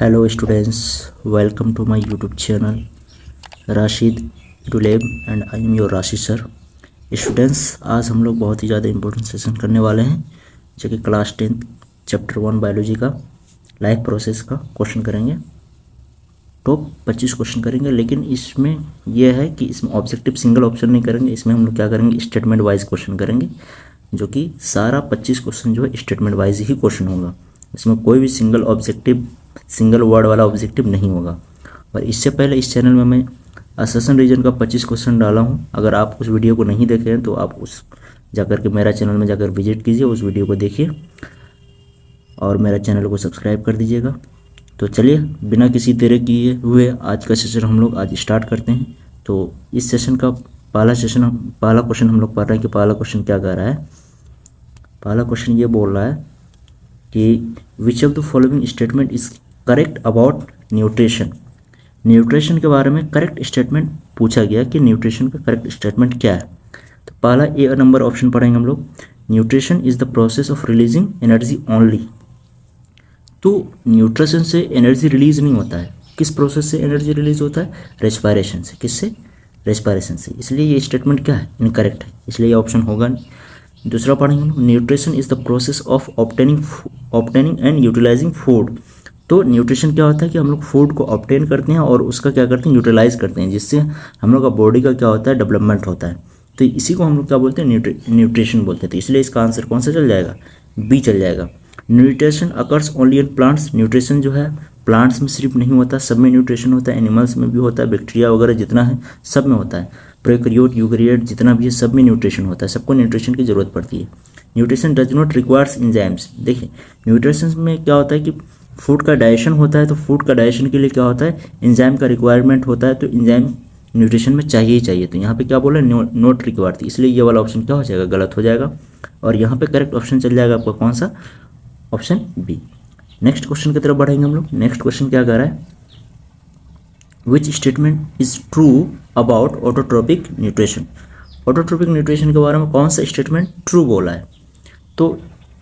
Hello students, welcome to my YouTube channel Rashid Duleb and I am your Rashi sir. Students, आज हम लोग बहुत ही ज़्यादा इंपॉर्टेंट सेशन करने वाले हैं जो कि क्लास 10 चैप्टर 1 बायोलॉजी का लाइफ प्रोसेस का क्वेश्चन करेंगे। टॉप 25 क्वेश्चन करेंगे, लेकिन इसमें यह है कि इसमें ऑब्जेक्टिव सिंगल ऑप्शन नहीं करेंगे। इसमें हम लोग क्या करेंगे, स्टेटमेंट वाइज क्वेश्चन करेंगे, जो कि सारा 25 क्वेश्चन जो है स्टेटमेंट वाइज ही क्वेश्चन होगा। इसमें कोई भी सिंगल वर्ड वाला ऑब्जेक्टिव नहीं होगा। और इससे पहले इस चैनल में मैं असर्शन रीजन का 25 क्वेश्चन डाला हूँ। अगर आप उस वीडियो को नहीं देखे हैं तो आप उस जाकर के मेरा चैनल में जाकर विजिट कीजिए, उस वीडियो को देखिए और मेरा चैनल को सब्सक्राइब कर दीजिएगा। तो चलिए बिना किसी देरी किए हुए आज का सेशन हम लोग आज स्टार्ट करते हैं। तो इस सेशन का पहला क्वेश्चन हम लोग पढ़ रहे हैं कि पहला क्वेश्चन क्या कह रहा है। पहला क्वेश्चन ये बोल रहा है कि which of the following statement is correct about nutrition. Nutrition के बारे में करेक्ट स्टेटमेंट पूछा गया कि न्यूट्रिशन का करेक्ट स्टेटमेंट क्या है। तो पहला ए नंबर ऑप्शन पढ़ेंगे हम लोग, nutrition is the process of releasing energy only. तो न्यूट्रिशन से एनर्जी रिलीज नहीं होता है। किस प्रोसेस से एनर्जी रिलीज होता है? रेस्पायरेशन से। किससे? रेस्पायरेशन से। इसलिए ये स्टेटमेंट क्या है? इनकरेक्ट है, इसलिए ये ऑप्शन होगा नहीं। दूसरा पढ़ेंगे, nutrition is the process of obtaining and utilising food. तो न्यूट्रिशन क्या होता है कि हम लोग फूड को ऑब्टेन करते हैं और उसका क्या करते हैं, यूटिलाइज करते हैं, जिससे हम लोग का बॉडी का क्या होता है, डेवलपमेंट होता है। तो इसी को हम लोग क्या बोलते हैं, न्यूट्रिशन बोलते हैं। तो इसलिए इसका आंसर कौन सा चल जाएगा? बी चल जाएगा। Nutrition occurs only in plants. Nutrition जो है प्लांट्स में सिर्फ नहीं होता, सब में न्यूट्रिशन होता है। एनिमल्स में भी होता है, बैक्टीरिया वगैरह जितना है सब में होता है। प्रोकैरियोट यूकैरियोट जितना भी है सब में न्यूट्रिशन होता है। सबको न्यूट्रिशन की जरूरत पड़ती है। Nutrition does not requires enzymes. देखिए न्यूट्रिशन में क्या होता है कि फूड का डाइजेशन होता है, तो फूड का डाइजेशन के लिए क्या होता है, एंजाइम का रिक्वायरमेंट होता है। तो एंजाइम न्यूट्रिशन में चाहिए ही चाहिए। तो यहाँ पे क्या बोला, नॉट रिक्वायर्ड थी, इसलिए ये वाला ऑप्शन क्या हो जाएगा, गलत हो जाएगा। और यहाँ पे करेक्ट ऑप्शन चल जाएगा आपका कौन सा, ऑप्शन बी। नेक्स्ट क्वेश्चन की तरफ बढ़ेंगे हम लोग। नेक्स्ट क्वेश्चन क्या कह रहा है, which statement is true about autotrophic nutrition. Autotrophic nutrition के बारे में कौन सा स्टेटमेंट ट्रू बोला है? तो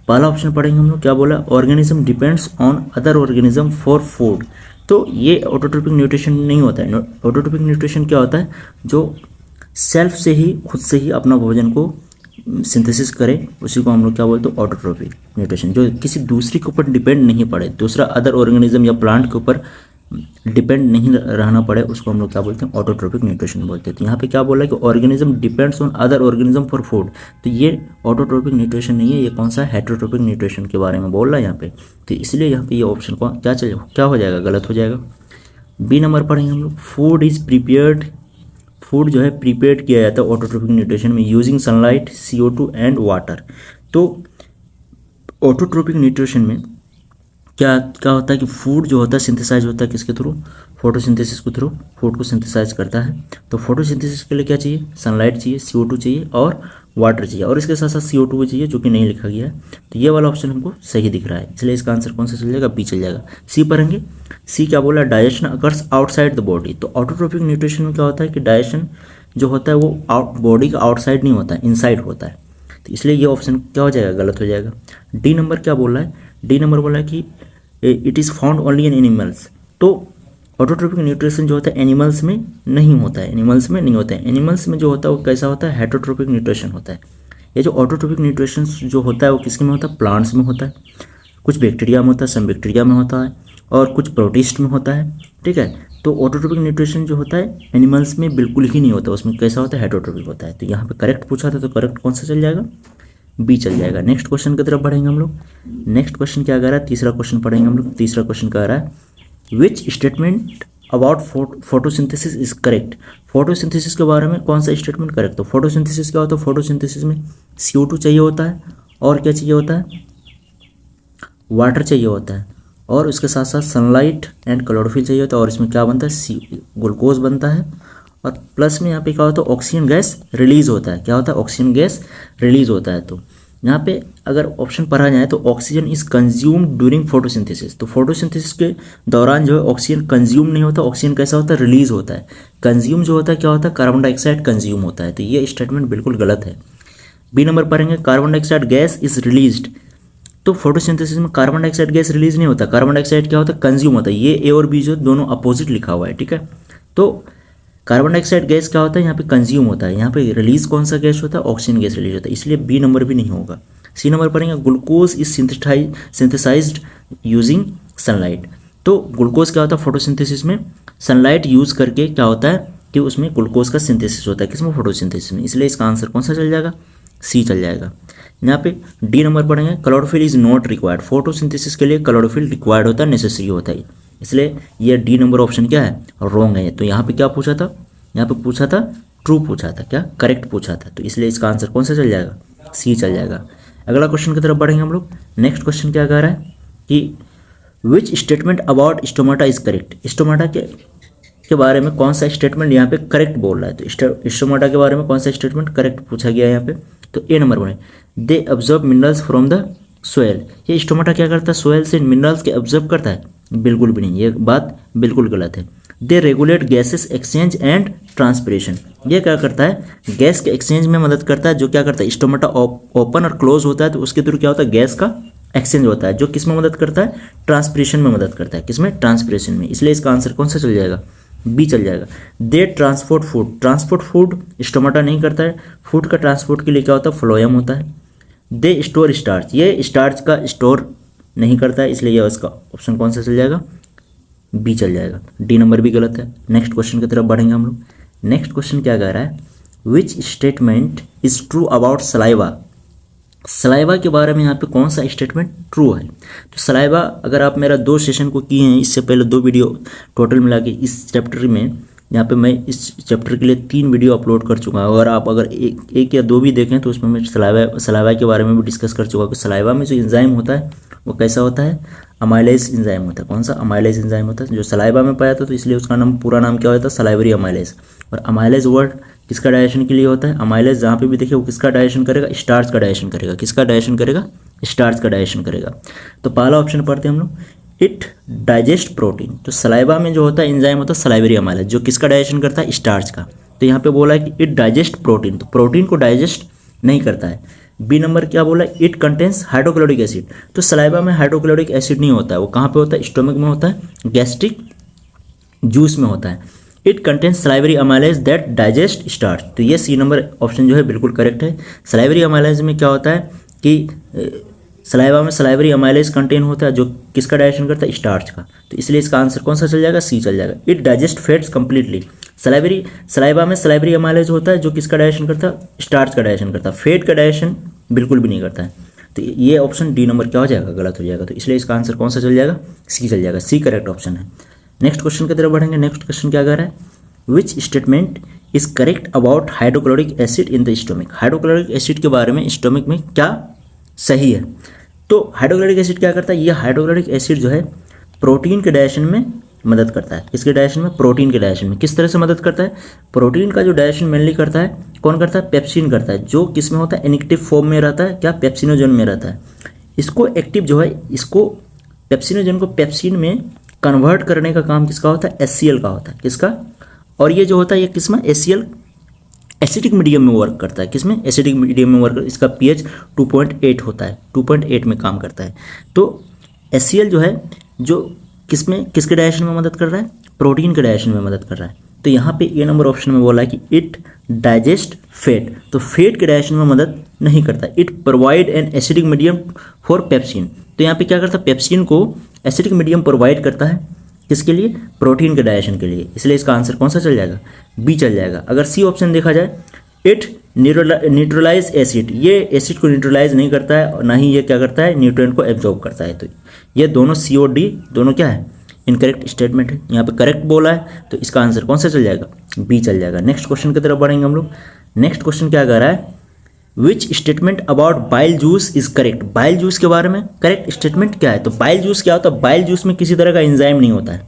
पहला ऑप्शन पढ़ेंगे हम लोग, क्या बोला, organism depends on other organism for food. तो ये ऑटोट्रोपिक न्यूट्रिशन नहीं होता है। ऑटोट्रोपिक न्यूट्रिशन क्या होता है, जो सेल्फ से ही खुद से ही अपना भोजन को सिंथेसिस करे, उसी को हम लोग क्या बोलते हैं, ऑटोट्रोपिक न्यूट्रिशन। जो किसी दूसरे के ऊपर डिपेंड नहीं पड़े, दूसरा अदर ऑर्गेनिज्म या प्लांट के ऊपर डिपेंड नहीं रहना पड़े, उसको हम लोग क्या बोलते हैं, ऑटोट्रोपिक न्यूट्रिशन बोलते हैं। तो यहाँ पे क्या बोला है कि organism depends on other organism for food. तो ये ऑटोट्रोपिक न्यूट्रिशन नहीं है, ये कौन सा हेटेरोट्रोपिक न्यूट्रिशन के बारे में बोल रहा है यहाँ पे। तो इसलिए यहाँ पे ये ऑप्शन को क्या हो जाएगा, गलत हो जाएगा। बी नंबर पढ़ेंगे हम लोग, फूड इज प्रिपेयर्ड। फूड जो है प्रिपेयर्ड किया जाता है ऑटोट्रोपिक न्यूट्रिशन में using sunlight, CO2 and water. तो ऑटोट्रोपिक न्यूट्रिशन में क्या क्या होता है कि फूड जो होता है सिंथेसाइज होता है किसके थ्रू, फोटोसिंथेसिस के थ्रू फूड को सिंथेसाइज करता है। तो फोटोसिंथेसिस के लिए क्या चाहिए, सनलाइट चाहिए, CO2 चाहिए और वाटर चाहिए, और इसके साथ साथ CO2 भी चाहिए, जो कि नहीं लिखा गया है। तो ये वाला ऑप्शन हमको सही दिख रहा है, इसलिए इसका आंसर कौन सा चल जाएगा, बी चल जाएगा। सी पढ़ेंगे, सी क्या बोला, digestion occurs outside the body. तो ऑटोट्रोपिक न्यूट्रिशन में क्या होता है कि डाइजेशन जो होता है वो बॉडी का आउटसाइड नहीं होता है, इनसाइड होता है। तो इसलिए ये ऑप्शन क्या हो जाएगा, गलत हो जाएगा। डी नंबर क्या बोल रहा है, डी नंबर बोला है कि it is found only in animals. तो ऑटोट्रोपिक न्यूट्रिशन जो होता है एनिमल्स में नहीं होता है, एनिमल्स में नहीं होता है। एनिमल्स में जो होता है वो कैसा होता है, हेटेरोट्रोपिक न्यूट्रिशन होता है। ये जो ऑटोट्रोपिक न्यूट्रिशन जो होता है वो किसके में होता है, प्लांट्स में होता है, कुछ बैक्टीरिया में होता है, सम बैक्टीरिया में होता है, और कुछ प्रोटिस्ट में होता है। ठीक है, तो ऑटोट्रोपिक न्यूट्रिशन जो होता है एनिमल्स में बिल्कुल ही नहीं होता, उसमें कैसा होता है, हेटेरोट्रोपिक होता है। तो यहाँ पे करेक्ट पूछा था, तो करेक्ट कौन सा चल जाएगा, बी चल जाएगा। नेक्स्ट क्वेश्चन की तरफ बढ़ेंगे हम लोग। नेक्स्ट क्वेश्चन क्या कह रहा है, तीसरा क्वेश्चन पढ़ेंगे हम लोग। तीसरा क्वेश्चन कह रहा है, which statement about photosynthesis is correct. Photosynthesis के बारे में कौन सा स्टेटमेंट करेक्ट। तो फोटोसिंथेसिस क्या होता है, फोटोसिंथेसिस में CO2 चाहिए होता है, और क्या चाहिए होता है, वाटर चाहिए होता है, और उसके साथ साथ सनलाइट एंड क्लोरोफिल चाहिए होता है। और इसमें क्या बनता है, ग्लूकोज बनता है, और प्लस में यहाँ पे क्या होता है, ऑक्सीजन गैस रिलीज होता है। क्या होता है, ऑक्सीजन गैस रिलीज होता है। तो यहाँ पे अगर ऑप्शन पढ़ा जाए तो oxygen is consumed during photosynthesis. तो फोटोसिंथेसिस के दौरान जो है ऑक्सीजन कंज्यूम नहीं होता, ऑक्सीजन कैसा होता है, रिलीज होता है। कंज्यूम जो होता है क्या होता है, कार्बन डाइऑक्साइड कंज्यूम होता है। तो ये स्टेटमेंट बिल्कुल गलत है। बी नंबर पढ़ेंगे, carbon dioxide gas is released तो फोटोसिंथेसिस में कार्बन डाइऑक्साइड गैस रिलीज नहीं होता, कार्बन डाइऑक्साइड क्या होता है, कंज्यूम होता है। ये ए और बी जो दोनों अपोजिट लिखा हुआ है, ठीक है। तो कार्बन डाइऑक्साइड गैस क्या होता है, यहाँ पे कंज्यूम होता है, यहाँ पे रिलीज कौन सा गैस होता है, ऑक्सीजन गैस रिलीज होता है, इसलिए बी नंबर भी नहीं होगा। सी नंबर पढ़ेंगे, glucose is synthesised using sunlight. तो ग्लूकोज क्या होता है फोटोसिंथेसिस में, सनलाइट यूज करके क्या होता है कि उसमें ग्लूकोज का सिंथेसिस होता है, किसमें, फोटोसिंथेसिस में, इसलिए इसका आंसर कौन सा चल जाएगा, सी चल जाएगा। यहाँ पे डी नंबर पढ़ेंगे, chlorophyll is not required, photosynthesis के लिए क्लोरोफिल रिक्वायर्ड होता है, नेसेसरी होता है, इसलिए ये डी नंबर ऑप्शन क्या है, रॉन्ग है। तो यहाँ पे क्या पूछा था, यहाँ पे पूछा था ट्रू पूछा था, क्या करेक्ट पूछा था, तो इसलिए इसका आंसर कौन सा चल जाएगा, सी चल जाएगा। अगला क्वेश्चन की तरफ बढ़ेंगे हम लोग। नेक्स्ट क्वेश्चन क्या कह रहा है कि विच statement about stomata is correct, stomata के बारे में कौन सा स्टेटमेंट यहाँ पे करेक्ट बोल रहा है, तो स्टोमाटा के बारे में कौन सा स्टेटमेंट करेक्ट पूछा गया है यहाँ पे, तो ए नंबर में, they observe minerals from the soil, ये स्टोमाटा क्या करता है, सोयल से मिनरल्स के ऑब्जर्व करता है, बिल्कुल भी नहीं, ये बात बिल्कुल गलत है। They regulate gases exchange and transpiration, ये क्या करता है, गैस के एक्सचेंज में मदद करता है, जो क्या करता है, स्टोमाटा ओपन और क्लोज होता है तो उसके थ्रू क्या होता है, गैस का एक्सचेंज होता है, जो किस में मदद करता है, ट्रांसपिरेशन में मदद करता है, किसमें, ट्रांसपिरेशन में, इसलिए इसका आंसर कौन सा चल जाएगा, बी चल जाएगा। They transport food, transport food stomata नहीं करता है, फूड का ट्रांसपोर्ट के लिए क्या होता है, फ्लोएम होता है। दे स्टोर स्टार्च, ये स्टार्च का स्टोर नहीं करता है, इसलिए यह इसका ऑप्शन कौन सा चल जाएगा, बी चल जाएगा, डी नंबर भी गलत है। नेक्स्ट क्वेश्चन की तरफ बढ़ेंगे हम लोग। नेक्स्ट क्वेश्चन क्या कह रहा है, which statement is true about saliva, saliva के बारे में यहाँ पे कौन सा स्टेटमेंट ट्रू है, तो सलाइवा अगर आप मेरा 2 सेशन को किए हैं, इससे पहले 2 वीडियो टोटल मिला के इस चैप्टर में, यहाँ पे मैं इस चैप्टर के लिए 3 वीडियो अपलोड कर चुका हूँ, और आप अगर एक या 2 भी देखें तो उसमें मैं सलाइवा के बारे में भी डिस्कस कर चुका हूँ कि सलाइवा में जो एंजाइम होता है वो कैसा होता है, अमाइलेज एंजाइम होता है। कौन सा, अमाइलेज एंजाइम होता है, जो सलाइवा में पाया था, तो इसलिए उसका नाम, पूरा नाम क्या होता है, सलाइवरी अमाइलेज। और अमाइलेज वर्ड किसका डाइजेशन के लिए होता है, अमाइलेज जहाँ पे भी देखिए वो किसका डाइजेशन करेगा, स्टार्च का डाइजेशन करेगा, किसका डाइजेशन करेगा, स्टार्च का डाइजेशन करेगा। तो पहला ऑप्शन पढ़ते हैं हम लोग, इट डाइजेस्ट प्रोटीन, तो सलाइवा में जो होता है एंजाइम होता है सलाइवरी अमाइलेज, जो किसका डाइजेशन करता है, स्टार्च का। तो यहाँ पे बोला है कि इट डाइजेस्ट प्रोटीन, तो प्रोटीन को डाइजेस्ट नहीं करता है। बी नंबर क्या बोला, इट कंटेन्स हाइड्रोक्लोरिक एसिड, तो सलाइवा में हाइड्रोक्लोरिक एसिड नहीं होता है, वो कहाँ पे होता है, स्टोमक में होता है, गैस्ट्रिक जूस में होता है। It contains salivary amylase that digest starch, तो ये सी नंबर ऑप्शन जो है बिल्कुल करेक्ट है। सलाइवरी अमाइलेज में क्या होता है कि सलाइवा में सलाइवरी अमाइलेज कंटेन होता है, जो किसका डाइजेशन करता है, स्टार्च का, तो इसलिए इसका आंसर कौन सा चल जाएगा, सी चल जाएगा। It digest fats completely, saliva में सलाइवरी अमाइलेज होता है, जो किसका डाइजेशन करता है, स्टार्च का डाइजेशन करता है, फैट का डाइजेशन बिल्कुल भी नहीं करता है। तो ये ऑप्शन डी नंबर क्या हो जाएगा, गलत हो जाएगा, तो इसलिए इसका आंसर कौन सा चल जाएगा, सी चल जाएगा, सी करेक्ट ऑप्शन है। नेक्स्ट क्वेश्चन की तरफ बढ़ेंगे। नेक्स्ट क्वेश्चन क्या कह रहा है, which statement is correct about hydrochloric acid in the stomach, hydrochloric acid के बारे में स्टोमक में क्या सही है। तो हाइड्रोक्लोरिक एसिड क्या करता है, ये हाइड्रोक्लोरिक एसिड जो है प्रोटीन के डाइजेशन में मदद करता है, किसके डाइजेशन में, प्रोटीन के डाइजेशन में। किस तरह से मदद करता है, प्रोटीन का जो डाइजेशन मेनली करता है, कौन करता है, पेप्सिन करता है, जो किस में होता है, इनएक्टिव फॉर्म में रहता है, क्या, पेप्सिनोजन में रहता है। इसको एक्टिव जो है, इसको पेप्सिनोजन को पेप्सिन में कन्वर्ट करने का काम किसका होता है, HCl का होता है, किसका, और ये जो होता है ये किस में, HCl एसिडिक मीडियम में वर्क करता है, किसमें, एसिडिक मीडियम में वर्क, इसका pH 2.8 होता है, 2.8 में काम करता है। तो HCl जो है, जो किसमें, किसके डाइजेशन में मदद कर रहा है, प्रोटीन के डाइजेशन में मदद कर रहा है। तो यहाँ पे ए नंबर ऑप्शन में बोला है कि इट डाइजेस्ट फैट, तो फैट के डाइजेशन में मदद नहीं करता। It provide an acidic medium for pepsin, तो यहाँ पे क्या करता है, पेप्सिन को एसिडिक मीडियम प्रोवाइड करता है, किसके लिए, प्रोटीन के डाइजेशन के लिए, इसलिए इसका आंसर कौन सा चल जाएगा, बी चल जाएगा। अगर सी ऑप्शन देखा जाए, इट न्यूट्रलाइज एसिड, ये एसिड को न्यूट्रलाइज नहीं करता है और ना ही ये क्या करता है, न्यूट्रिएंट को एब्जॉर्ब करता है। तो ये दोनों सी और डी दोनों क्या है, इनकरेक्ट स्टेटमेंट है। यहाँ पे करेक्ट बोला है, तो इसका आंसर कौन सा चल जाएगा, बी चल जाएगा। नेक्स्ट क्वेश्चन की तरफ बढ़ेंगे हम लोग। नेक्स्ट क्वेश्चन क्या कह रहा है, which statement about bile juice is correct, bile juice के बारे में करेक्ट स्टेटमेंट क्या है। तो बाइल जूस क्या होता है, बाइल जूस में किसी तरह का एंजाइम नहीं होता है,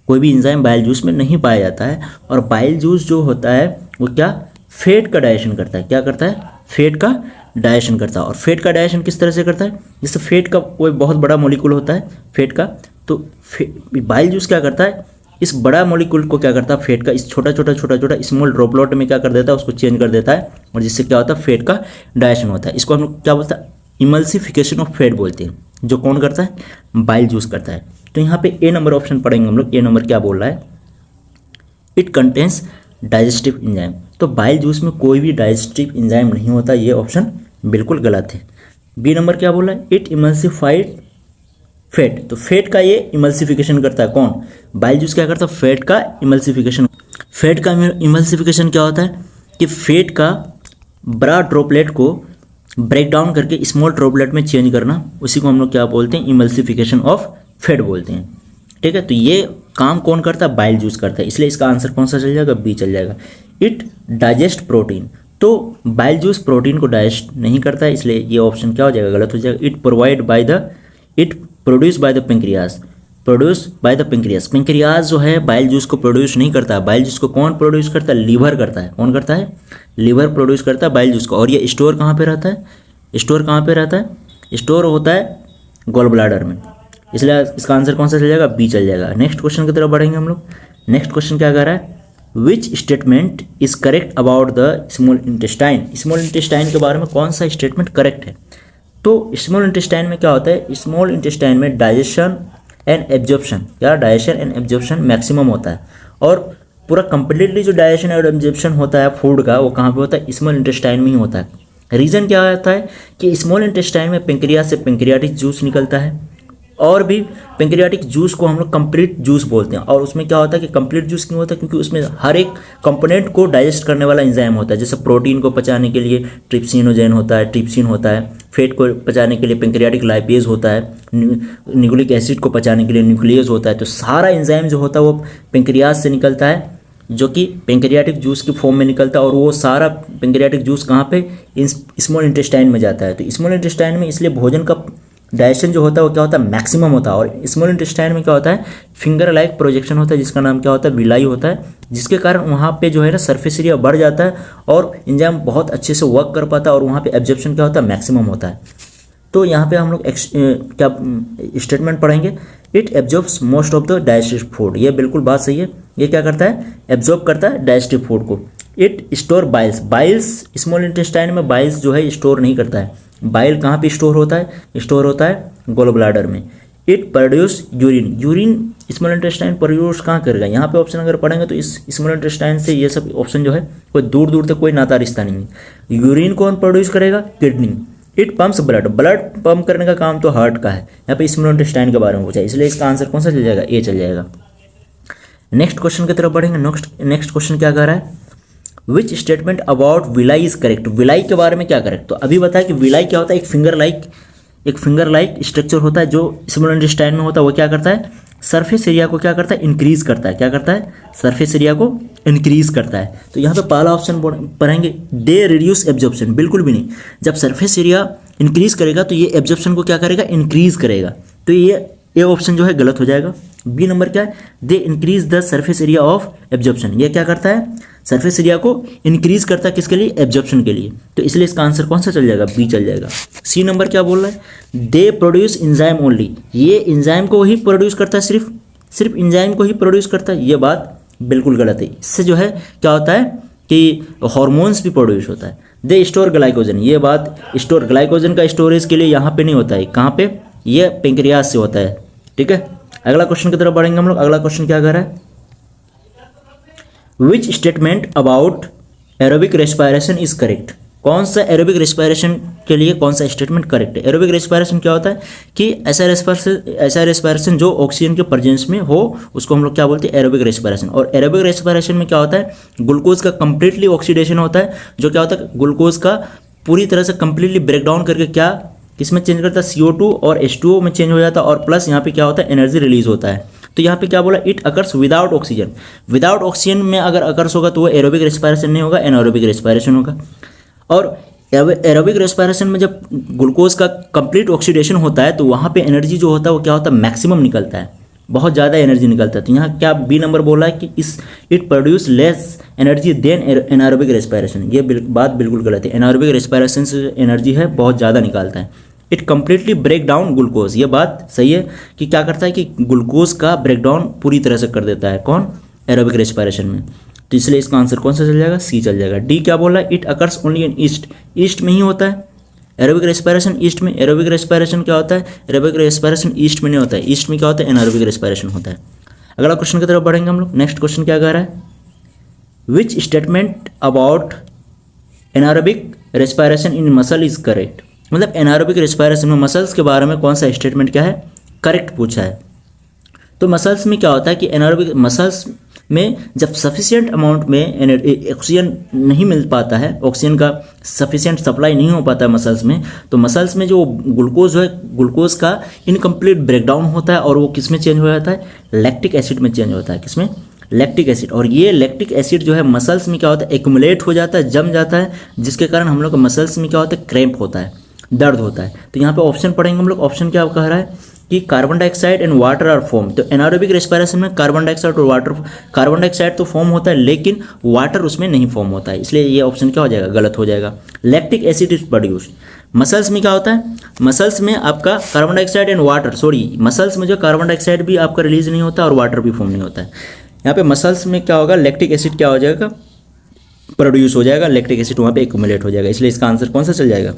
कोई भी एंजाइम बाइल जूस में नहीं पाया जाता है। और बाइल जूस जो होता है वो क्या, फैट का डाइजेशन करता है, क्या करता है, फैट का डाइजेशन करता है। और फैट का डाइजेशन किस तरह से करता है, जैसे फैट का कोई बहुत बड़ा मॉलिक्यूल होता है फैट का, तो बाइल जूस क्या करता है, इस बड़ा मॉलिक्यूल को क्या करता है, फैट का इस छोटा छोटा स्मॉल ड्रॉपलेट में क्या कर देता है, उसको चेंज कर देता है, और जिससे क्या होता है, फैट का डाइजेशन होता है। इसको हम लोग क्या बोलते हैं, इमल्सिफिकेशन ऑफ फैट बोलते हैं, जो कौन करता है, बाइल जूस करता है। तो यहाँ पे ए नंबर ऑप्शन पढ़ेंगे हम लोग। ए नंबर क्या बोल रहा है, इट कंटेन्स डाइजेस्टिव एंजाइम। तो बाइल जूस में कोई भी डाइजेस्टिव एंजाइम नहीं होता, ये ऑप्शन बिल्कुल गलत है। बी नंबर क्या बोल रहा है, इट इमल्सिफाइड फैट। तो फैट का ये इमल्सिफिकेशन करता है कौन, बाइल जूस क्या करता है, फैट का इमल्सिफिकेशन। फैट का इमल्सिफिकेशन क्या होता है कि फैट का बड़ा ड्रॉपलेट को ब्रेक डाउन करके स्मॉल ड्रॉपलेट में चेंज करना, उसी को हम लोग क्या बोलते हैं, इमल्सिफिकेशन ऑफ फैट बोलते हैं। ठीक है, तो ये काम कौन करता है, बाइल जूस करता है, इसलिए इसका आंसर कौन सा चल जाएगा, बी चल जाएगा। It digest protein. तो बाइल जूस प्रोटीन को डाइजेस्ट नहीं करता है, इसलिए ये ऑप्शन क्या हो जाएगा, गलत हो जाएगा। It produce by the pancreas. Produce by the pancreas. Pancreas जो है बाइल जूस को प्रोड्यूस नहीं करता है, बाइल जूस को कौन प्रोड्यूस करता है, लीवर करता है। कौन करता है, लीवर प्रोड्यूस करता है बाइल जूस को। और ये स्टोर कहाँ पे रहता है, स्टोर कहाँ पे रहता है, स्टोर होता है गॉल ब्लैडर में, इसलिए इसका आंसर कौन सा चल जाएगा, बी चल जाएगा। नेक्स्ट क्वेश्चन की तरफ बढ़ेंगे हम लोग। नेक्स्ट क्वेश्चन क्या कह रहा है, which statement is correct about the small intestine. Small intestine के बारे में कौन सा स्टेटमेंट करेक्ट है। तो स्मॉल इंटेस्टाइन में क्या होता है, स्मॉल इंटेस्टाइन में डाइजेशन एंड एब्जॉर्प्शन, या डाइजेशन एंड एब्जॉर्प्शन मैक्सिमम होता है। और पूरा कंप्लीटली जो डाइजेशन और एब्जॉर्प्शन होता है फूड का, वो कहाँ पे होता है, स्मॉल इंटेस्टाइन में ही होता है। रीज़न क्या होता है कि स्मॉल इंटेस्टाइन में पेंक्रियाज से पेंक्रियाटिक जूस निकलता है, और भी पेंक्रियाटिक जूस को हम लोग कंप्लीट जूस बोलते हैं। और उसमें क्या होता है कि कंप्लीट जूस क्यों होता है, क्योंकि उसमें हर एक कंपोनेंट को डाइजेस्ट करने वाला एंजाइम होता है। जैसे प्रोटीन को पचाने के लिए ट्रिप्सिनोजेन होता है, ट्रिप्सिन होता है। फैट को पचाने के लिए पेंक्रियाटिक लाइपेज होता है। न्यूक्लिक एसिड को पचाने के लिए न्यूक्लियस होता है। तो सारा एंजाइम जो होता है वो पेंक्रियाज से निकलता है, जो कि पेंक्रियाटिक जूस की फॉर्म में निकलता है। और वो सारा पेंक्रियाटिक जूस कहाँ पे, स्मॉल इंटेस्टाइन में जाता है। तो स्मॉल इंटेस्टाइन में इसलिए भोजन का डाइजेशन जो होता है वो क्या होता है, मैक्सिमम होता है। और स्मॉल इंटेस्टाइन में क्या होता है, फिंगर लाइक प्रोजेक्शन होता है, जिसका नाम क्या होता है, विलाई होता है, जिसके कारण वहाँ पे जो है ना सरफेस एरिया बढ़ जाता है और एंजाइम बहुत अच्छे से वर्क कर पाता है, और वहाँ पे एब्जॉर्प्शन क्या होता है, मैक्सिमम होता है। तो यहाँ पे हम लोग क्या स्टेटमेंट पढ़ेंगे, it absorbs most of the digestive food. ये बिल्कुल बात सही है। ये क्या करता है, एब्जॉर्ब करता है डाइजेस्टिव फूड को। It store Biles. Biles small intestine में बाइल्स जो है स्टोर नहीं करता है। बाइल कहाँ पे स्टोर होता है, स्टोर होता है गॉल ब्लैडर में। It produce urine. Urine small intestine produce कहाँ करेगा, यहाँ पे ऑप्शन अगर पढ़ेंगे तो इस स्मॉल इंटेस्टाइन से ये सब ऑप्शन जो है कोई दूर दूर तक कोई नाता रिश्ता नहीं है। यूरिन कौन प्रोड्यूस करेगा, kidney. It pumps blood. Blood pump करने का काम तो हार्ट का है। यहाँ पे स्मॉल इंटेस्टाइन के बारे में पूछा है, इसलिए इसका आंसर कौन सा चल जाएगा, ए चल जाएगा। नेक्स्ट क्वेश्चन की तरफ बढ़ेंगे। नेक्स्ट क्वेश्चन क्या कह रहा है, which statement about villi is correct. Villi के बारे में क्या करेक्ट, तो अभी बताया कि विलाई क्या होता है, एक फिंगर लाइक स्ट्रक्चर होता है जो स्मॉल इंटेस्टाइन में होता है। वो क्या करता है, सरफेस एरिया को क्या करता है, इंक्रीज करता है। क्या करता है, सरफेस एरिया को इंक्रीज करता है। तो यहाँ पे पहला ऑप्शन पढ़ेंगे, दे रिड्यूस एब्जॉर्प्शन। बिल्कुल भी नहीं। जब सरफेस एरिया इंक्रीज करेगा तो ये एब्जॉर्प्शन को क्या करेगा, इंक्रीज करेगा। तो ये ऑप्शन जो है गलत हो जाएगा। बी नंबर क्या है, they increase the surface area of absorption. ये क्या करता है, सरफेस एरिया को इंक्रीज करता है, किसके लिए, एब्जॉर्प्शन के लिए। तो इसलिए इसका आंसर कौन सा चल जाएगा, बी चल जाएगा। सी नंबर क्या बोल रहा है, दे प्रोड्यूस एंजाइम ओनली। ये एंजाइम को ही प्रोड्यूस करता है, सिर्फ एंजाइम को ही प्रोड्यूस करता है। ये बात बिल्कुल गलत है। इससे जो है क्या होता है कि हार्मोन्स भी प्रोड्यूस होता है। They store glycogen. ये बात स्टोर ग्लाइकोजन का स्टोरेज के लिए यहाँ पे नहीं होता है। कहाँ पे, ये पेंक्रियास से होता है। ठीक है, अगला क्वेश्चन की तरफ बढ़ेंगे हम लोग। अगला क्वेश्चन क्या कर रहा है, which statement about aerobic respiration is correct. कौन सा एरोबिक रेस्पिरेशन के लिए कौन सा स्टेटमेंट करेक्ट है। एरोबिक रेस्पिरेशन क्या होता है कि ऐसा रेस्पिरेशन जो ऑक्सीजन के प्रेजेंस में हो, उसको हम लोग क्या बोलते हैं, एरोबिक रेस्पिरेशन। और एरोबिक रेस्पिरेशन में क्या होता है, ग्लूकोज का कंप्लीटली ऑक्सीडेशन होता है, जो क्या होता है, ग्लूकोज का पूरी तरह से कंप्लीटली ब्रेक डाउन करके क्या किसमें चेंज करता है, CO2 और H2O में चेंज हो जाता है। और प्लस यहाँ पे क्या होता है, एनर्जी रिलीज होता है। तो यहाँ पे क्या बोला, it occurs without oxygen. Without oxygen में अगर अकर्स होगा तो वो एरोबिक रेस्पिरेशन नहीं होगा, एनारोबिक रेस्पिरेशन होगा। और एरोबिक रेस्पिरेशन में जब ग्लूकोज का कंप्लीट ऑक्सीडेशन होता है तो वहाँ पे एनर्जी जो होता है वो क्या होता है, मैक्सिमम निकलता है, बहुत ज़्यादा एनर्जी निकलता है। तो यहाँ क्या बी नंबर बोला है कि it produce less energy than anaerobic respiration. ये बात बिल्कुल गलत है। एनारोबिक रेस्पिरेशन से एनर्जी है बहुत ज़्यादा निकालता है। It completely break down glucose. ये बात सही है कि क्या करता है कि ग्लूकोज का ब्रेक डाउन पूरी तरह से कर देता है, कौन, एरोबिक रेस्पिरेशन में। तो इसलिए इसका आंसर कौन सा चल जाएगा, सी चल जाएगा। डी क्या बोल रहा है, it occurs only in east. East में ही होता है एरोबिक रेस्पिरेशन ईस्ट में, एरोबिक रेस्पिरेशन क्या होता है, एरोबिक रेस्पिरेशन ईस्ट में नहीं होता है, ईस्ट में क्या होता है, एनारोबिक रेस्पिरेशन होता है। अगला क्वेश्चन की तरफ बढ़ेंगे हम लोग। नेक्स्ट क्वेश्चन क्या कह रहा है, which statement about anaerobic respiration in muscle is correct. मतलब एनारोबिक रेस्पिरेशन में मसल्स के बारे में कौन सा स्टेटमेंट क्या है, करेक्ट पूछा है। तो मसल्स में क्या होता है कि एनारोबिक मसल्स में जब सफिशिएंट अमाउंट में ऑक्सीजन नहीं मिल पाता है, ऑक्सीजन का सफिशिएंट सप्लाई नहीं हो पाता है मसल्स में, तो मसल्स में जो ग्लूकोज है, ग्लूकोज का इनकम्प्लीट ब्रेकडाउन होता है और वो किस में चेंज हो जाता है, लैक्टिक एसिड में चेंज होता है। किसमें, लैक्टिक एसिड। और ये लैक्टिक एसिड जो है मसल्स में क्या होता है, एक्यूमुलेट हो जाता है, जम जाता है, जिसके कारण हम लोग मसल्स में क्या होता है, क्रैम्प होता है, दर्द होता है। तो यहाँ पे ऑप्शन पढ़ेंगे हम लोग। ऑप्शन क्या कह रहा है कि carbon dioxide and water are form. तो एनारोबिक रेस्पिरेशन में कार्बन डाइऑक्साइड और वाटर, कार्बन डाइऑक्साइड तो फॉर्म होता है लेकिन वाटर उसमें नहीं फॉर्म होता है, इसलिए ये ऑप्शन क्या हो जाएगा, गलत हो जाएगा। Lactic acid is produced. Muscles में क्या होता है, मसल्स में आपका carbon dioxide and water, sorry muscles में जो कार्बन डाइऑक्साइड भी आपका रिलीज नहीं होता और वाटर भी फॉर्म नहीं होता है। यहाँ पे मसल्स में क्या होगा, लैक्टिक एसिड क्या हो जाएगा, प्रोड्यूस हो जाएगा, लैक्टिक एसिड वहाँ पे एक्यूमुलेट हो जाएगा, इसलिए इसका आंसर कौन सा चल जाएगा,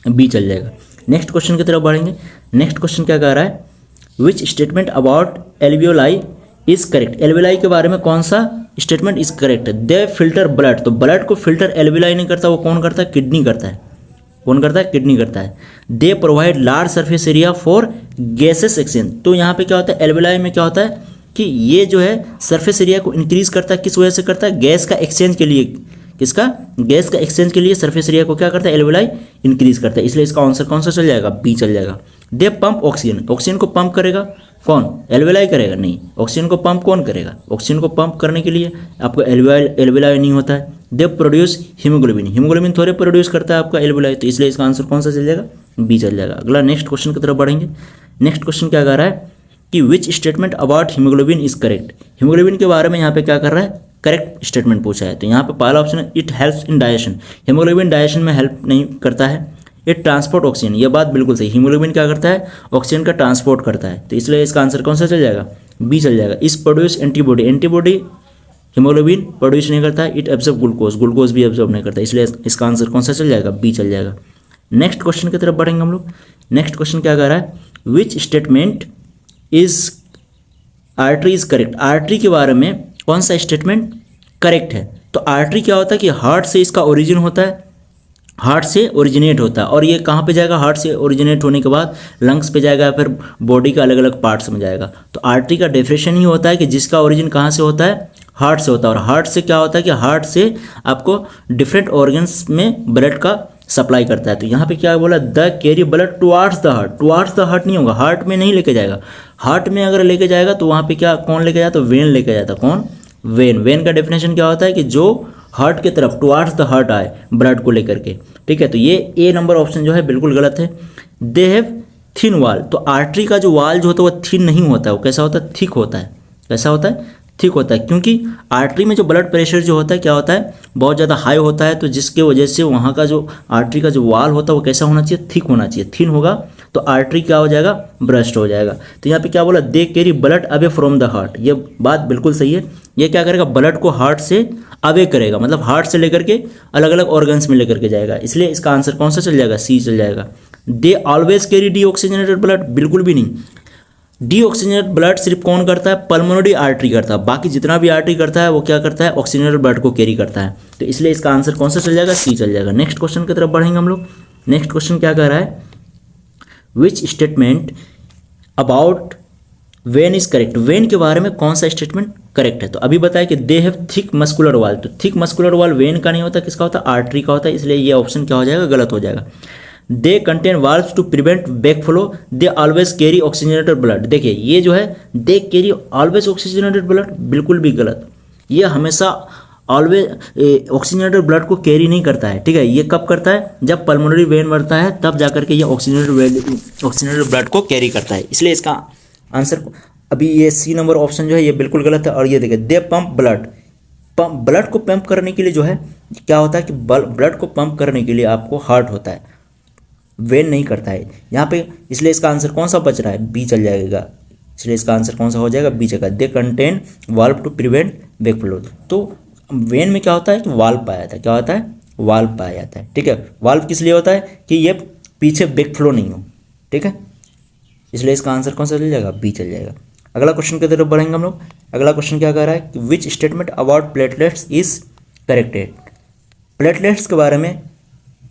बी चल जाएगा। नेक्स्ट क्वेश्चन की तरफ बढ़ेंगे। नेक्स्ट क्वेश्चन क्या कह रहा है, which statement about alveoli is correct. Alveoli के बारे में कौन सा स्टेटमेंट इज करेक्ट है, दे फिल्टर ब्लड। तो ब्लड को फिल्टर एल्वियोलाई नहीं करता, वो कौन करता है, किडनी करता है। कौन करता है, किडनी करता है। They provide large surface area for gases exchange. तो यहाँ पे क्या होता है, एल्वियोलाई में क्या होता है कि ये जो है सरफेस एरिया को इंक्रीज करता है, किस वजह से करता है, गैस का एक्सचेंज के लिए। किसका, गैस का एक्सचेंज के लिए सरफेस एरिया को क्या करता है, एल्वियोलाई इंक्रीज करता है, इसलिए इसका आंसर कौन सा चल जाएगा, बी चल जाएगा। दे पंप ऑक्सीजन। ऑक्सीजन को पंप करेगा कौन, एल्वियोलाई करेगा, नहीं। ऑक्सीजन को पंप कौन करेगा, ऑक्सीजन को पंप करने के लिए आपको एल्वियोलाई नहीं होता है। They produce haemoglobin. हीमोग्लोबिन थोड़े प्रोड्यूस करता है आपका एल्वियोलाई, तो इसलिए इसका आंसर कौन सा चल जाएगा, बी चल जाएगा। अगला नेक्स्ट क्वेश्चन की तरफ बढ़ेंगे। नेक्स्ट क्वेश्चन क्या कह रहा है कि विच statement about haemoglobin is correct. Haemoglobin के बारे में यहाँ पे क्या कर रहा है, करेक्ट स्टेटमेंट पूछा है। तो यहाँ पे पहला ऑप्शन है, it helps in digestion. Haemoglobin digestion में हेल्प नहीं करता है। इट ट्रांसपोर्ट ऑक्सीजन, ये बात बिल्कुल सही, हीमोग्लोबिन क्या करता है, ऑक्सीजन का ट्रांसपोर्ट करता है, तो इसलिए इसका आंसर कौन सा चल जाएगा, बी चल जाएगा। इस produce antibody. Antibody haemoglobin produce नहीं करता है। इट एब्जॉर्ब ग्लूकोज, ग्लूकोज भी एब्जॉर्ब नहीं करता, इसलिए इसका आंसर कौन सा चल जाएगा, बी चल जाएगा। नेक्स्ट क्वेश्चन की तरफ बढ़ेंगे हम लोग। नेक्स्ट क्वेश्चन क्या कह रहा है, which statement is artery is correct. Artery के बारे में कौन सा स्टेटमेंट करेक्ट है। तो आर्टरी क्या होता है कि हार्ट से इसका ओरिजिन होता है, हार्ट से ओरिजिनेट होता है, और ये कहाँ पे जाएगा, हार्ट से ओरिजिनेट होने के बाद लंग्स पे जाएगा, फिर बॉडी का अलग अलग पार्ट्स में जाएगा। तो आर्टरी का डेफिनेशन ही होता है कि जिसका ओरिजिन कहाँ से होता है, हार्ट से होता है। और हार्ट से क्या होता है कि हार्ट से आपको डिफरेंट ऑर्गन्स में ब्लड का सप्लाई करता है। तो यहाँ पे क्या बोला, the carry blood towards the heart. Towards the heart नहीं होगा, हार्ट में नहीं लेके जाएगा। हार्ट में अगर लेके जाएगा तो वहाँ पे क्या, कौन लेके जाता है, वेन लेके जाता है। कौन, वेन। वेन का डेफिनेशन क्या होता है कि जो हार्ट की तरफ टुवार्ड्स द हार्ट आए ब्लड को लेकर के, ठीक है। तो ये ए नंबर ऑप्शन जो है बिल्कुल गलत है। दे हैव थिन वाल। तो आर्टरी का जो वाल जो होता है वो थिन नहीं होता है, वो कैसा होता है, थिक होता है। कैसा होता है, थिक होता है, क्योंकि आर्टरी में जो ब्लड प्रेशर जो होता है क्या होता है, बहुत ज़्यादा हाई होता है, तो जिसके वजह से वहाँ का जो आर्टरी का जो वाल होता है वो कैसा होना चाहिए, थिक होना चाहिए। थिन होगा तो आर्टरी क्या हो जाएगा, ब्रस्ट हो जाएगा। तो यहाँ पे क्या बोला, they carry blood away from the heart. ये बात बिल्कुल सही है। ये क्या करेगा, ब्लड को हार्ट से अवे करेगा, मतलब हार्ट से लेकर के अलग अलग ऑर्गन्स में लेकर के जाएगा, इसलिए इसका आंसर कौन सा चल जाएगा, सी चल जाएगा। दे ऑलवेज कैरी डीऑक्सीजनेटेड ब्लड, बिल्कुल भी नहीं। डीऑक्सीजनेटेड ब्लड सिर्फ कौन करता है, पल्मोनरी आर्टरी करता है। बाकी जितना भी आर्टरी करता है वो क्या करता है, ऑक्सीजनेटेड ब्लड को कैरी करता है। तो इसलिए इसका आंसर कौन सा चल जाएगा, सी चल जाएगा। नेक्स्ट क्वेश्चन की तरफ बढ़ेंगे हम लोग। नेक्स्ट क्वेश्चन क्या कह रहा है, which statement about when is correct. When के बारे में कौन सा स्टेटमेंट करेक्ट है। तो अभी बताया कि दे हैव थिक मस्कुलर वाल। तो थिक मस्कुलर वाल वेन का नहीं होता, किसका होता है, आर्टरी का होता है, इसलिए ये ऑप्शन क्या हो जाएगा, गलत हो जाएगा। They contain valves to prevent back flow. They always carry oxygenated blood. देखिए ये जो है, they carry always oxygenated blood, बिल्कुल भी गलत। ये हमेशा ऑलवेज ऑक्सीजनेटेड ब्लड को कैरी नहीं करता है, ठीक है। ये कब करता है, जब पल्मोनरी वेन बढ़ता है तब जाकर के ये ऑक्सीजनेटेड ब्लड को कैरी करता है, इसलिए इसका आंसर अभी ये सी नंबर ऑप्शन जो है ये बिल्कुल गलत है। और ये देखिए, दे पंप ब्लड। ब्लड को पंप करने के लिए जो है क्या होता है कि ब्लड को पंप करने के लिए आपको हार्ट होता है, वेन नहीं करता है यहाँ पे, इसलिए इसका आंसर कौन सा बच रहा है, बी चल जाएगा। इसलिए इसका आंसर कौन सा हो जाएगा, बी जगह। They contain valve to prevent back flow. तो वेन में क्या होता है कि वाल्व पाया था, क्या होता है, वाल्व पाया जाता है। ठीक है, वाल्व किस लिए होता है कि ये पीछे बैक फ्लो नहीं हो। ठीक है, इसलिए इसका आंसर कौन सा चल जाएगा, बी चल जाएगा। अगला क्वेश्चन की तरफ बढ़ेंगे हम लोग। अगला क्वेश्चन क्या कह रहा है कि विच statement about platelets is corrected. Platelets के बारे में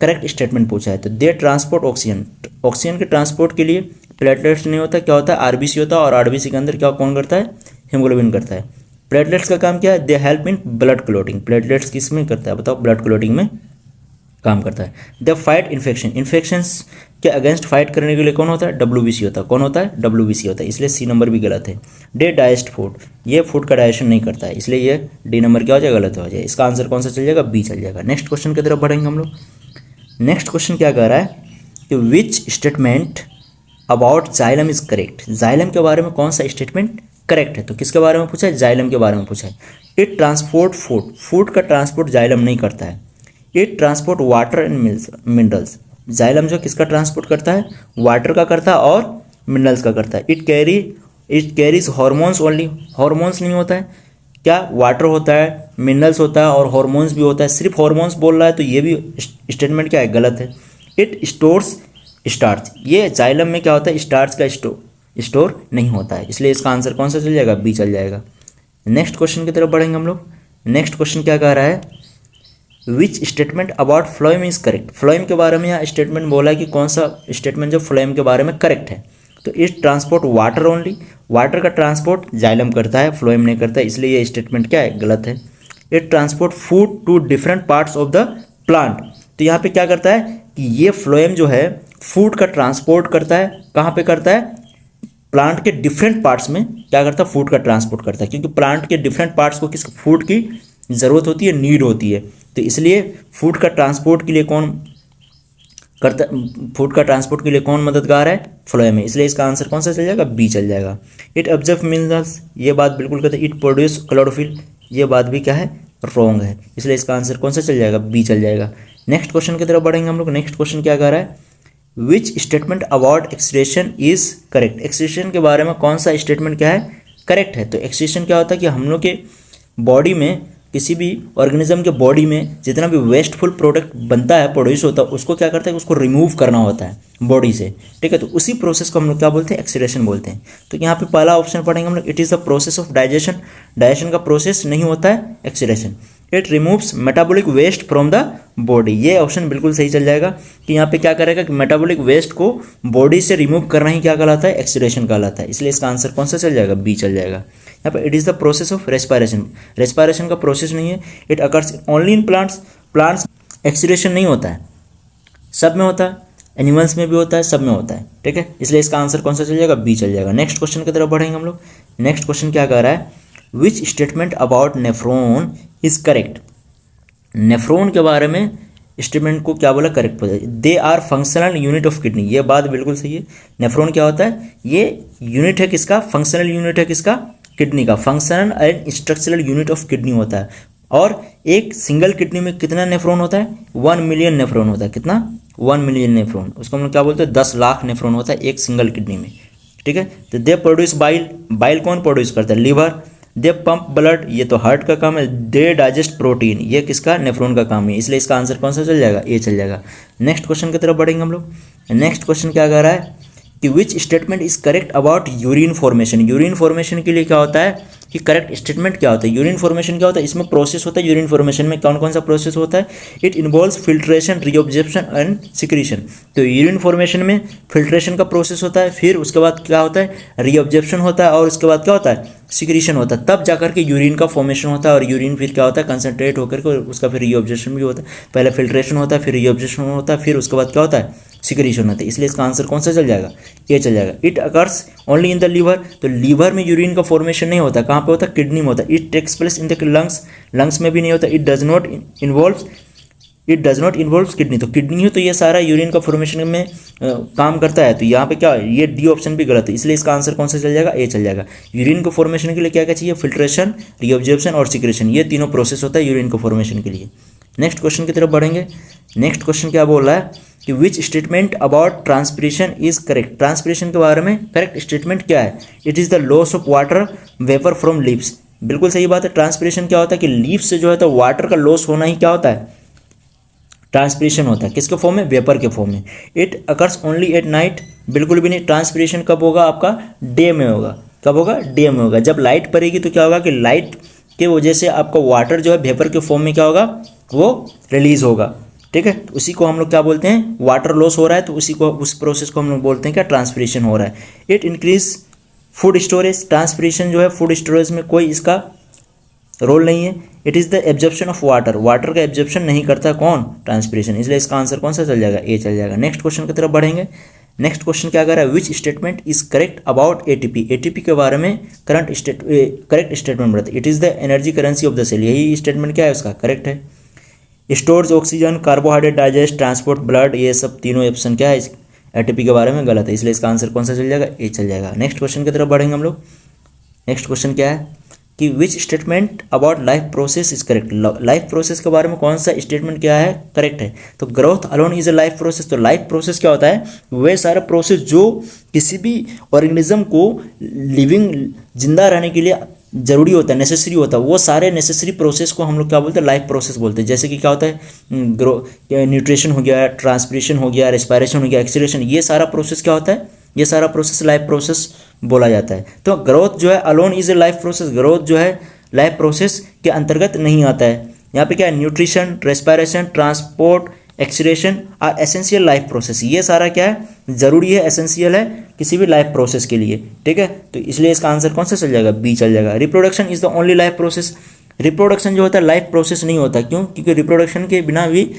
करेक्ट स्टेटमेंट पूछा है तो दे ट्रांसपोर्ट ऑक्सीजन। ऑक्सीजन के ट्रांसपोर्ट के लिए प्लेटलेट्स नहीं होता, क्या होता है, आरबीसी होता है, और आरबीसी के अंदर क्या कौन करता है, हीमोग्लोबिन करता है। प्लेटलेट्स का काम क्या है, they help in blood clotting. Platelets किस में करता है बताओ, ब्लड क्लोटिंग में काम करता है। द फाइट इन्फेक्शन, इन्फेक्शंस के अगेंस्ट फाइट करने के लिए कौन होता है, डब्ल्यूबीसी होता है। कौन होता है, डब्ल्यूबीसी होता है, इसलिए सी नंबर भी गलत है। डे डाइजेस्ट फूड, ये फूड का डाइजेशन नहीं करता है, इसलिए ये डी नंबर क्या हो जाएगा, गलत हो जाएगा। इसका आंसर कौन सा चल जाएगा, बी चल जाएगा। नेक्स्ट क्वेश्चन की तरफ बढ़ेंगे हम लोग। नेक्स्ट क्वेश्चन क्या कह रहा है कि विच statement about xylem is correct. Xylem के बारे में कौन सा स्टेटमेंट करेक्ट है, तो किसके बारे में पूछा है, जाइलम के बारे में पूछा है। इट ट्रांसपोर्ट फूड, फूड का ट्रांसपोर्ट जाइलम नहीं करता है। It transport water and minerals, xylem जो किसका ट्रांसपोर्ट करता है, वाटर का करता है और मिनरल्स का करता है। It carries hormones only, hormones नहीं होता है, क्या वाटर होता है, मिनरल्स होता है और हॉर्मोन्स भी होता है। सिर्फ हॉर्मोन्स बोल रहा है तो ये भी स्टेटमेंट क्या है, गलत है। इट स्टोर्स स्टार्च, ये जाइलम में क्या होता है, स्टार्च का स्टोर नहीं होता है, इसलिए इसका आंसर कौन सा चल जाएगा, बी चल जाएगा। नेक्स्ट क्वेश्चन की तरफ बढ़ेंगे हम लोग। नेक्स्ट क्वेश्चन क्या कह रहा है, which statement about phloem is correct. Phloem के बारे में यहाँ स्टेटमेंट बोला है कि कौन सा स्टेटमेंट जो फ्लोएम के बारे में करेक्ट है, तो it transport water only, water का ट्रांसपोर्ट जाइलम करता है, फ्लोएम नहीं करता है, इसलिए ये स्टेटमेंट क्या है, गलत है। It transport food to different parts of the plant, तो यहाँ पे क्या करता है कि ये फ्लोएम जो है फूड का ट्रांसपोर्ट करता है, कहाँ पे करता है, प्लांट के डिफरेंट पार्ट्स में क्या करता है, फूड का ट्रांसपोर्ट करता है, क्योंकि प्लांट के डिफरेंट पार्ट्स को किस फूड की ज़रूरत होती है, नीड होती है, तो इसलिए फूड का ट्रांसपोर्ट के लिए कौन करता, फूड का ट्रांसपोर्ट के लिए कौन मददगार है, फ्लोएम है, इसलिए इसका आंसर कौन सा चल जाएगा, बी चल जाएगा। इट ऑब्जर्व मिनरल्स, ये बात बिल्कुल कहते हैं। इट प्रोड्यूस क्लोरोफिल, ये बात भी क्या है, रॉन्ग है, इसलिए इसका आंसर कौन सा चल जाएगा, बी चल जाएगा। नेक्स्ट क्वेश्चन की तरफ बढ़ेंगे हम लोग। नेक्स्ट क्वेश्चन क्या कह रहा है, which statement about excretion is correct. Excretion के बारे में कौन सा स्टेटमेंट क्या है, करेक्ट है। तो एक्सक्रीशन क्या होता है कि हम लोग के बॉडी में, किसी भी ऑर्गेनिज्म के बॉडी में जितना भी वेस्टफुल प्रोडक्ट बनता है, प्रोड्यूस होता है, उसको क्या करता है, उसको रिमूव करना होता है बॉडी से। ठीक है, तो उसी प्रोसेस को हम लोग क्या बोलते हैं, एक्सक्रीशन बोलते हैं। तो यहाँ पे पहला ऑप्शन पढ़ेंगे हम लोग, it is the process of digestion. Digestion का प्रोसेस नहीं होता है excretion. It removes metabolic waste from the body, ये ऑप्शन बिल्कुल सही चल जाएगा कि यहाँ पे क्या करेगा कि मेटाबॉलिक वेस्ट को बॉडी से रिमूव करना ही क्या कहलाता है, एक्सक्रीशन कहलाता है, इसलिए इसका आंसर कौन सा चल जाएगा, बी चल जाएगा। यहाँ पे it is the process of respiration, respiration का प्रोसेस नहीं है। It occurs only in plants, plants excretion नहीं होता है, सब में होता है, एनिमल्स में भी होता है, सब में होता है। ठीक है, इसलिए इसका आंसर कौन सा चल जाएगा, बी चल जाएगा। नेक्स्ट क्वेश्चन की तरफ बढ़ेंगे हम लोग। नेक्स्ट क्वेश्चन क्या कह रहा है, which statement about nephron is correct. Nephron के बारे में स्टेटमेंट को क्या बोला, करेक्ट बोला, they are functional unit of kidney, ये बात बिल्कुल सही है। नेफ्रॉन क्या होता है, ये यूनिट है किसका, फंक्शनल यूनिट है किसका, किडनी का। Functional and structural unit of kidney होता है, और एक सिंगल किडनी में कितना नेफ्रॉन होता है, 1 मिलियन नेफ्रॉन होता है। कितना, 1 मिलियन नेफ्रॉन, उसको हम लोग क्या बोलते हैं, 10 लाख नेफ्रॉन होता है एक सिंगल किडनी में। ठीक है, तो दे प्रोड्यूस बाइल, बाइल कौन प्रोड्यूस करता है, लीवर। दे पंप ब्लड, ये तो हार्ट का काम है। दे डाइजेस्ट प्रोटीन, ये किसका, नेफ्रॉन का काम है, इसलिए इसका आंसर कौन सा चल जाएगा, ए चल जाएगा। नेक्स्ट क्वेश्चन की तरफ बढ़ेंगे हम लोग। नेक्स्ट क्वेश्चन क्या कह रहा है कि विच statement is correct about urine formation. Urine formation के लिए क्या होता है कि करेक्ट स्टेटमेंट क्या होता है, यूरिन फॉर्मेशन क्या होता है, इसमें प्रोसेस होता है। यूरिन फॉर्मेशन में कौन कौन सा प्रोसेस होता है, it involves filtration, reabsorption and secretion. तो यूरिन फॉर्मेशन में फिल्ट्रेशन का प्रोसेस होता है, फिर उसके बाद क्या होता है, रीऑब्जर्प्शन होता है, और उसके बाद क्या होता है, सिक्रीशन होता है, तब जाकर के यूरिन का फॉर्मेशन होता है। और यूरिन फिर क्या होता है, कंसनट्रेट होकर के उसका फिर रीऑब्जर्प्शन भी होता है। पहले फिल्ट्रेशन होता है, फिर रीऑब्जर्प्शन होता है, फिर उसके बाद क्या होता है, सिक्रीशन होता है, इसलिए इसका आंसर कौन सा चल जाएगा, ये चल जाएगा। It occurs only in the liver, तो लीवर में यूरिन का फॉर्मेशन नहीं होता, कहाँ पे होता है, किडनी में होता है। It takes place in the lungs, lungs में भी नहीं होता। It does not involve kidney, तो किडनी हो तो ये सारा यूरिन का फॉर्मेशन में काम करता है, तो यहाँ पे क्या, ये डी ऑप्शन भी गलत है, इसलिए इसका आंसर कौन सा चल जाएगा, ए चल जाएगा। यूरिन को फॉर्मेशन के लिए क्या क्या चाहिए, फिल्ट्रेशन, रीऑब्जर्प्शन और सिक्रेशन, ये तीनों प्रोसेस होता है यूरिन को फॉर्मेशन के लिए। नेक्स्ट क्वेश्चन की तरफ बढ़ेंगे। नेक्स्ट क्वेश्चन क्या बोल रहा है कि विच statement about transpiration is correct. Transpiration के बारे में करेक्ट स्टेटमेंट क्या है, it is the loss of water vapour from leaves. बिल्कुल सही बात है। ट्रांसपिरेशन क्या होता है कि लीव्स से जो है तो वाटर का लॉस होना ही क्या होता है, ट्रांसपिरेशन होता है किसके फॉर्म में, वेपर के फॉर्म में। It occurs only at night, बिल्कुल भी नहीं। ट्रांसपिरेशन कब होगा आपका, डे में होगा। कब होगा, डे में होगा। जब लाइट पड़ेगी तो क्या होगा कि लाइट के वजह से आपका वाटर जो है वेपर के फॉर्म में क्या होगा, वो रिलीज होगा, ठीक है। तो उसी को हम लोग क्या बोलते हैं, वाटर लॉस हो रहा है, तो उसी को, उस प्रोसेस को हम लोग बोलते हैं क्या, ट्रांसपिरेशन हो रहा है। It increase food storage, transpiration जो है फूड स्टोरेज में कोई इसका रोल नहीं है। It is the absorption of water, water का एब्जॉर्प्शन नहीं करता कौन, ट्रांसपिरेशन, इसलिए इसका आंसर कौन सा चल जाएगा, ए चल जाएगा। नेक्स्ट क्वेश्चन की तरफ बढ़ेंगे। नेक्स्ट क्वेश्चन क्या कर रहा है, which statement is correct about ATP, ATP के बारे में करेक्ट स्टेटमेंट बताइए। It is the energy currency of the cell, यही स्टेटमेंट क्या है उसका, करेक्ट है। Stores oxygen, carbohydrate, digest, transport blood, ये सब तीनों ऑप्शन क्या है इस एटीपी के बारे में गलत है, इसलिए इसका आंसर कौन सा चल जाएगा, ए चल जाएगा। नेक्स्ट क्वेश्चन की तरफ बढ़ेंगे हम लोग। नेक्स्ट क्वेश्चन क्या है कि विच statement about life process is correct, life process के बारे में कौन सा स्टेटमेंट क्या है, करेक्ट है। तो growth alone is a life process, तो लाइफ प्रोसेस क्या होता है, वे सारा प्रोसेस जो किसी भी ऑर्गेनिज्म को लिविंग जिंदा रहने के लिए जरूरी होता है, नेसेसरी होता है, वो सारे नेसेसरी प्रोसेस को हम लोग क्या बोलते हैं, लाइफ प्रोसेस बोलते हैं। जैसे कि क्या होता है, न्यूट्रिशन हो गया, ट्रांसपिरेशन हो गया, रेस्पिरेशन हो गया, एक्सीलरेशन, ये सारा प्रोसेस क्या होता है, ये सारा प्रोसेस लाइफ प्रोसेस बोला जाता है। तो ग्रोथ जो है alone is a life process, growth जो है लाइफ प्रोसेस के अंतर्गत नहीं आता है। यहाँ पे क्या है, nutrition, respiration, transport, excretion are essential life process, ये सारा क्या है, जरूरी है, एसेंशियल है किसी भी लाइफ प्रोसेस के लिए, ठीक है। तो इसलिए इसका आंसर कौन सा चल जाएगा, बी चल जाएगा। Reproduction is the only life process, reproduction जो होता है लाइफ प्रोसेस नहीं होता, क्यों, क्योंकि रिप्रोडक्शन के बिना भी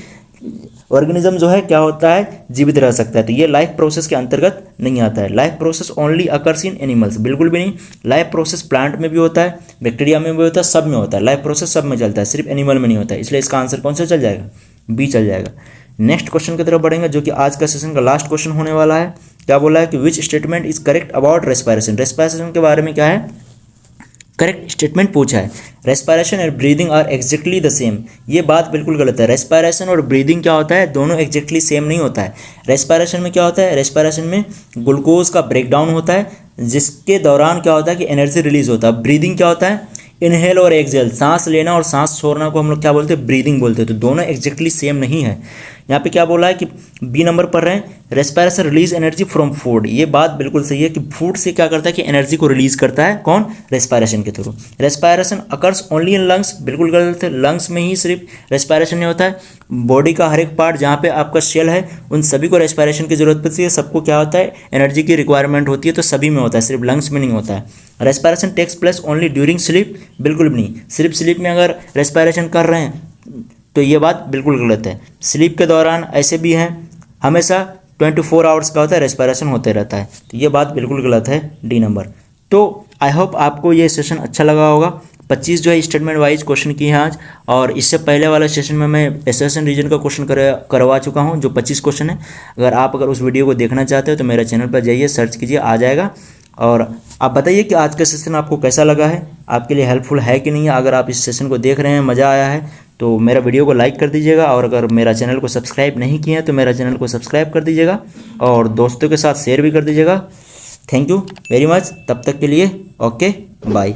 ऑर्गेनिज्म जो है क्या होता है, जीवित रह सकता है, तो ये लाइफ प्रोसेस के अंतर्गत नहीं आता है। Life process only occurs in animals, बिल्कुल भी नहीं। लाइफ प्रोसेस प्लांट में भी होता है, बैक्टीरिया में भी होता है, सब में होता है, लाइफ प्रोसेस सब में चलता है, सिर्फ एनिमल में नहीं होता है, इसलिए इसका आंसर कौन सा चल जाएगा, बी चल जाएगा। नेक्स्ट क्वेश्चन की तरफ बढ़ेंगे, जो कि आज का सेशन का लास्ट क्वेश्चन होने वाला है। क्या बोला है कि विच statement is correct about respiration, respiration के बारे में क्या है, करेक्ट स्टेटमेंट पूछा है। रेस्पिरेशन और breathing are exactly the same, ये बात बिल्कुल गलत है। रेस्पिरेशन और ब्रीदिंग क्या होता है, दोनों एग्जैक्टली सेम नहीं होता है। रेस्पिरेशन में क्या होता है, रेस्पिरेशन में ग्लूकोज का ब्रेकडाउन होता है, जिसके दौरान क्या होता है कि एनर्जी रिलीज होता है। ब्रीदिंग क्या होता है, इनहेल और एक्सहेल, सांस लेना और सांस छोड़ना को हम लोग क्या बोलते हैं, ब्रीदिंग बोलते हैं। तो दोनों एग्जैक्टली सेम नहीं है। यहाँ पे क्या बोला है कि बी नंबर पर रहे, respiration release energy from food, ये बात बिल्कुल सही है कि फूड से क्या करता है कि एनर्जी को रिलीज करता है, कौन, रेस्पिरेशन के through. Respiration occurs only in lungs, बिल्कुल गलत है, लंग्स में ही सिर्फ रेस्पिरेशन नहीं होता है। बॉडी का हर एक पार्ट जहाँ पे आपका सेल है, उन सभी को रेस्पिरेशन की जरूरत पड़ती है, सबको क्या होता है, एनर्जी की रिक्वायरमेंट होती है, तो सभी में होता है, सिर्फ लंग्स में नहीं होता है। Respiration takes place only during sleep, बिल्कुल भी नहीं, सिर्फ स्लीप में अगर रेस्पिरेशन कर रहे हैं तो ये बात बिल्कुल गलत है। स्लीप के दौरान ऐसे भी हैं, हमेशा 24 आवर्स का होता है, रेस्पिरेशन होते रहता है, तो ये बात बिल्कुल गलत है, डी नंबर। तो आई होप आपको ये सेशन अच्छा लगा होगा। 25 जो है स्टेटमेंट वाइज क्वेश्चन किए हैं आज, और इससे पहले वाला सेशन में मैं एसएसएन रीजन का क्वेश्चन करवा चुका हूँ, जो 25 क्वेश्चन है। अगर उस वीडियो को देखना चाहते हो तो मेरे चैनल पर जाइए, सर्च कीजिए, आ जाएगा। और आप बताइए कि आज का सेशन आपको कैसा लगा है, आपके लिए हेल्पफुल है कि नहीं है। अगर आप इस सेशन को देख रहे हैं, मज़ा आया है, तो मेरा वीडियो को लाइक कर दीजिएगा, और अगर मेरा चैनल को सब्सक्राइब नहीं किया है तो मेरा चैनल को सब्सक्राइब कर दीजिएगा, और दोस्तों के साथ शेयर भी कर दीजिएगा। थैंक यू वेरी मच, तब तक के लिए ओके बाय।